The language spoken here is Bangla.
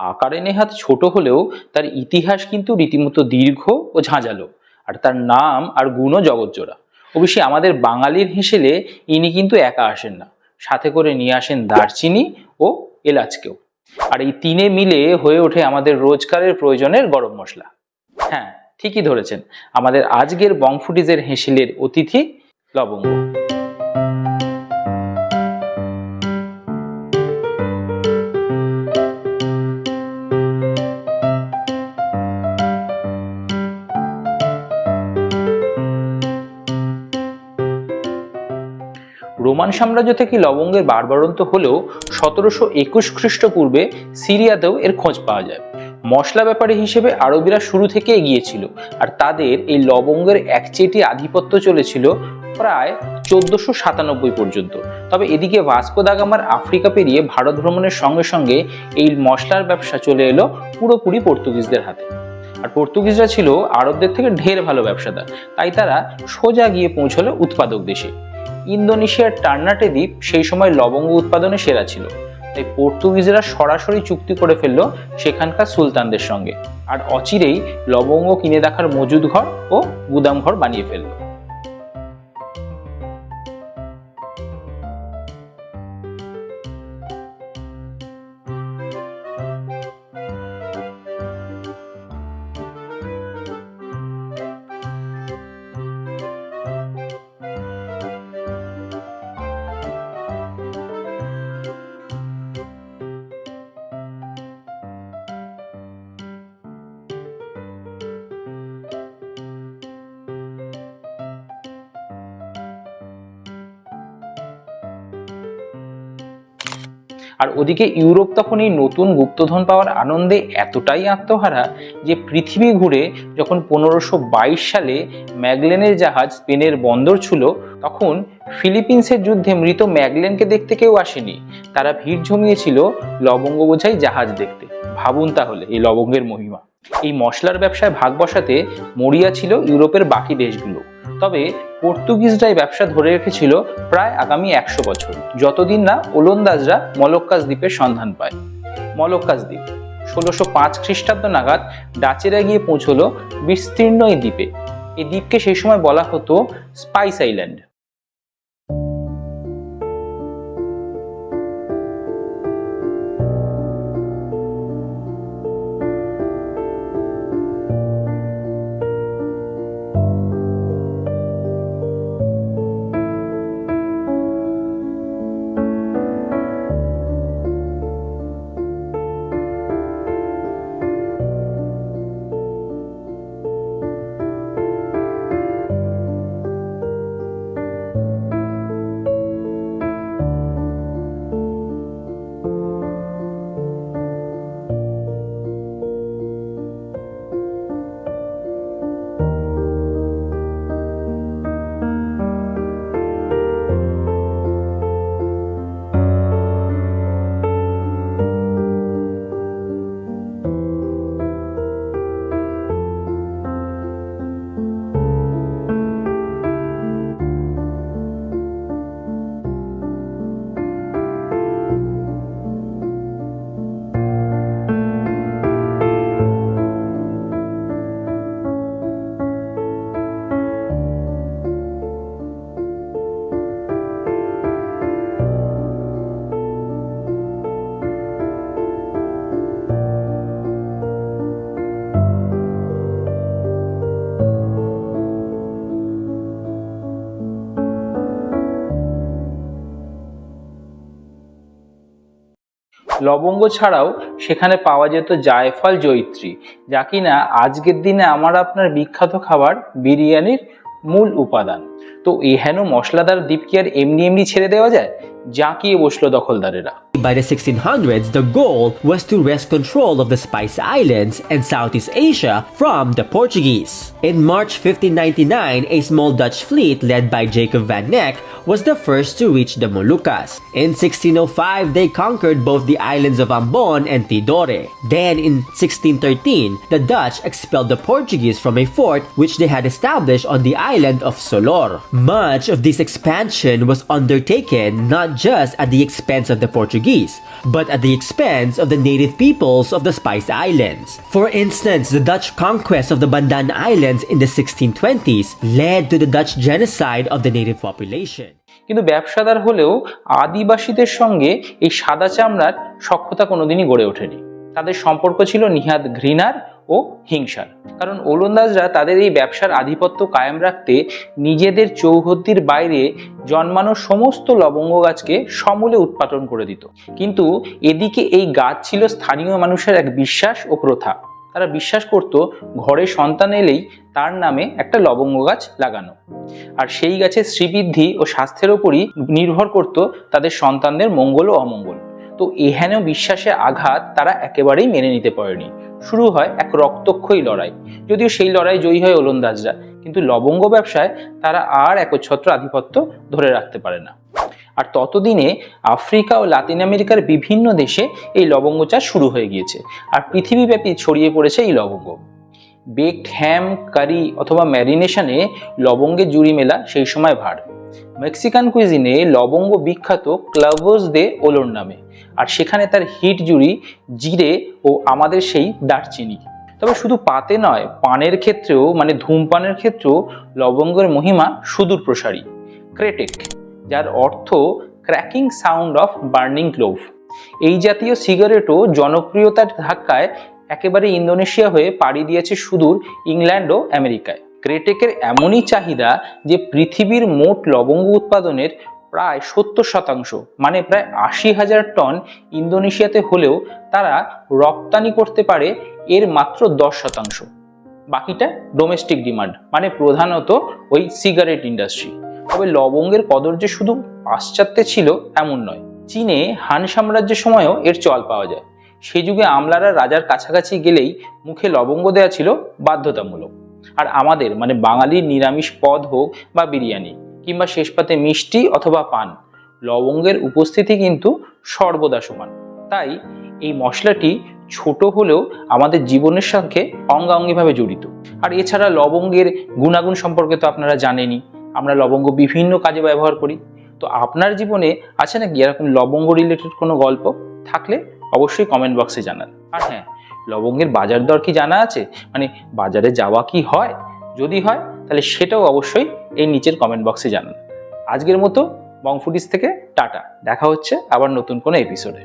আকারে নেহাত ছোট হলেও তার ইতিহাস কিন্তু রীতিমতো দীর্ঘ ও ঝাঁঝালো, আর তার নাম আর গুণও জগৎজোড়া। অবশ্যই আমাদের বাঙালির হেসেলে ইনি কিন্তু একা আসেন না, সাথে করে নিয়ে আসেন দারচিনি ও এলাচকেও। আর এই তিনে মিলে হয়ে ওঠে আমাদের রোজকারের প্রয়োজনের গরম মশলা। হ্যাঁ, ঠিকই ধরেছেন, আমাদের আজকের বংফুটিজের হেসেলের অতিথি লবঙ্গ। রোমান সাম্রাজ্য থেকে লবঙ্গের বারবারন্ত হলেও 1721 খ্রিস্টপূর্বে সিরিয়াতেও এর খোঁজ পাওয়া যায়। মশলা ব্যাপারে হিসেবে আরবিরা শুরু থেকে এগিয়ে ছিল, আর তাদের এই লবঙ্গের একচেটিয়া আধিপত্য চলেছিল প্রায় 1497 পর্যন্ত। তবে এদিকে ভাস্কো দা গামার আফ্রিকা পেরিয়ে ভারত ভ্রমণের সঙ্গে সঙ্গে এই মশলার ব্যবসা চলে এলো পুরোপুরি পর্তুগিজদের হাতে। আর পর্তুগিজরা ছিল আরবদের থেকে ঢের ভালো ব্যবসাদার, তাই তারা সোজা গিয়ে পৌঁছলো উৎপাদক দেশে। ইন্দোনেশিয়ার টার্নাটে দ্বীপ সেই সময় লবঙ্গ উৎপাদনে সেরা ছিল, তাই পর্তুগিজরা সরাসরি চুক্তি করে ফেললো সেখানকার সুলতানদের সঙ্গে, আর অচিরেই লবঙ্গ কিনে রাখার মজুদ ঘর ও গুদাম ঘর বানিয়ে ফেললো। আর ওদিকে ইউরোপ তখন এই নতুন গুপ্তধন পাওয়ার আনন্দে এতটাই আত্মহারা যে পৃথিবী ঘুরে যখন 1522 সালে ম্যাগলেনের জাহাজ স্পেনের বন্দর ছিল, তখন ফিলিপিন্সের যুদ্ধে মৃত ম্যাগলেনকে দেখতে কেউ আসেনি, তারা ভিড় জমিয়েছিল লবঙ্গ বোঝাই জাহাজ দেখতে। ভাবুন তাহলে এই লবঙ্গের মহিমা। এই মশলার ব্যবসায় ভাগ বসাতে মরিয়া ছিল ইউরোপের বাকি দেশগুলো, তবে পর্তুগিজরাই ব্যবসা ধরে রেখেছিল প্রায় আগামী 100 বছর, যতদিন না ওলন্দাজরা মলক্কাস দ্বীপের সন্ধান পায়। মলক্কাস দ্বীপ 1605 খ্রিস্টাব্দ নাগাদ ডাচেরা গিয়ে পৌঁছলো বিস্তীর্ণ এই দ্বীপে। এই দ্বীপকে সেই সময় বলা হতো স্পাইস আইল্যান্ড। লবঙ্গ ছাড়াও সেখানে পাওয়া যেত জায়ফল, জয়িত্রী, যা কিনা আজকের দিনে আমার আপনার বিখ্যাত খাবার বিরিয়ানির মূল উপাদান। তো এই হেন মশলাদার দ্বীপ কি আর এমনি এমনি ছেড়ে দেওয়া যায়? জাঁকিয়ে বসলো দখলদারেরা। By the 1600s, the goal was to wrest control of the Spice Islands and Southeast Asia from the Portuguese. In March 1599, a small Dutch fleet led by Jacob van Neck was the first to reach the Moluccas. In 1605, they conquered both the islands of Ambon and Tidore. Then in 1613, the Dutch expelled the Portuguese from a fort which they had established on the island of Solor. Much of this expansion was undertaken not just at the expense of the Portuguese, Portuguese, but at the expense of the native peoples of the Spice Islands. For instance, the Dutch conquest of the Bandan Islands in the 1620s led to the Dutch genocide of the native population. কিন্তু ব্যবসাদার হলেও আদিবাসীদের সঙ্গে এই সাদা চামড়ার সখ্যতা কোনোদিনই গড়ে ওঠেনি। তাদের সম্পর্ক ছিল নিহাত ঘৃণার ও হিংসার। কারণ ওলন্দাজরা তাদের এই ব্যবসার আধিপত্য কায়েম রাখতে নিজেদের চৌহদ্দির বাইরে জন্মানো সমস্ত লবঙ্গ গাছকে সমূলে উৎপাদন করে দিত। কিন্তু এদিকে এই গাছ ছিল স্থানীয় মানুষের এক বিশ্বাস ও প্রথা। তারা বিশ্বাস করত ঘরে সন্তান এলেই তার নামে একটা লবঙ্গ গাছ লাগানো, আর সেই গাছের শ্রীবৃদ্ধি ও স্বাস্থ্যের ওপরই নির্ভর করত তাদের সন্তানদের মঙ্গল ও অমঙ্গল। তো এহেন বিশ্বাসে আঘাত তারা একেবারেই মেনে নিতে পারেনি। শুরু হয় এক রক্তক্ষয়ী লড়াই। যদিও সেই লড়াই জয়ী হয় ওলন্দাজরা, কিন্তু লবঙ্গ ব্যবসায় তারা আর একচ্ছত্র আধিপত্য ধরে রাখতে পারে না। আর ততদিনে আফ্রিকা ও লাতিন আমেরিকার বিভিন্ন দেশে এই লবঙ্গ চাষ শুরু হয়ে গিয়েছে, আর পৃথিবীব্যাপী ছড়িয়ে পড়েছে এই লবঙ্গ। বেকড হ্যাম, কারি অথবা ম্যারিনেশনে লবঙ্গের জুড়ি মেলা সেই সময় ভার। মেক্সিকান কুইজিনে লবঙ্গ বিখ্যাত ক্লাভোস দে ওলোর নামে, আর সেখানে তার হিট জুড়ি জিরে ও আমাদের সেই দারচিনি। তবে শুধু পাতে নয়, পানের ক্ষেত্রেও মানে ধূমপানের ক্ষেত্রেও লবঙ্গের মহিমা সুদূর প্রসারী। ক্রেটেক, যার অর্থ cracking sound of burning clove, এই জাতীয় সিগারেটও জনপ্রিয়তার ধাক্কায় একেবারে ইন্দোনেশিয়া হয়ে পাড়ি দিয়েছে সুদূর ইংল্যান্ড ও আমেরিকায়। ক্রেটেকের এমনই চাহিদা যে পৃথিবীর মোট লবঙ্গ উৎপাদনের প্রায় 70%, মানে প্রায় 80,000 টন ইন্দোনেশিয়াতে হলেও তারা রপ্তানি করতে পারে এর মাত্র 10%। বাকিটা ডোমেস্টিক ডিমান্ড, মানে প্রধানত ওই সিগারেট ইন্ডাস্ট্রি। তবে লবঙ্গের কদর যে শুধু পাশ্চাত্যে ছিল এমন নয়। চীনে হান সাম্রাজ্যের সময়ও এর চল পাওয়া যায়। সেই যুগে আমলারা রাজার কাছাকাছি গেলেই মুখে লবঙ্গ দেওয়া ছিল বাধ্যতামূলক। আর আমাদের মানে বাঙালির নিরামিষ পদ হোক বা বিরিয়ানি কিংবা শেষ পাতে মিষ্টি অথবা পান, লবঙ্গের উপস্থিতি কিন্তু সর্বদা সমান। তাই এই মশলাটি ছোট হলেও আমাদের জীবনের সঙ্গে অঙ্গাঙ্গিভাবে জড়িত। আর এছাড়া লবঙ্গের গুণাগুণ সম্পর্কে তো আপনারা জানেনই, আমরা লবঙ্গ বিভিন্ন কাজে ব্যবহার করি। তো আপনার জীবনে আছে নাকি এরকম লবঙ্গ রিলেটেড কোনো গল্প? থাকলে অবশ্যই কমেন্ট বক্সে জানান। আর হ্যাঁ, লবঙ্গের বাজার দর কি জানা আছে? মানে বাজারে যাওয়া কি হয়? যদি হয় তাহলে সেটাও অবশ্যই এই নিচের কমেন্ট বক্সে জানান। আজকের মতো বং ফুডিজ থেকে টাটা, দেখা হচ্ছে আবার নতুন কোনো এপিসোডে।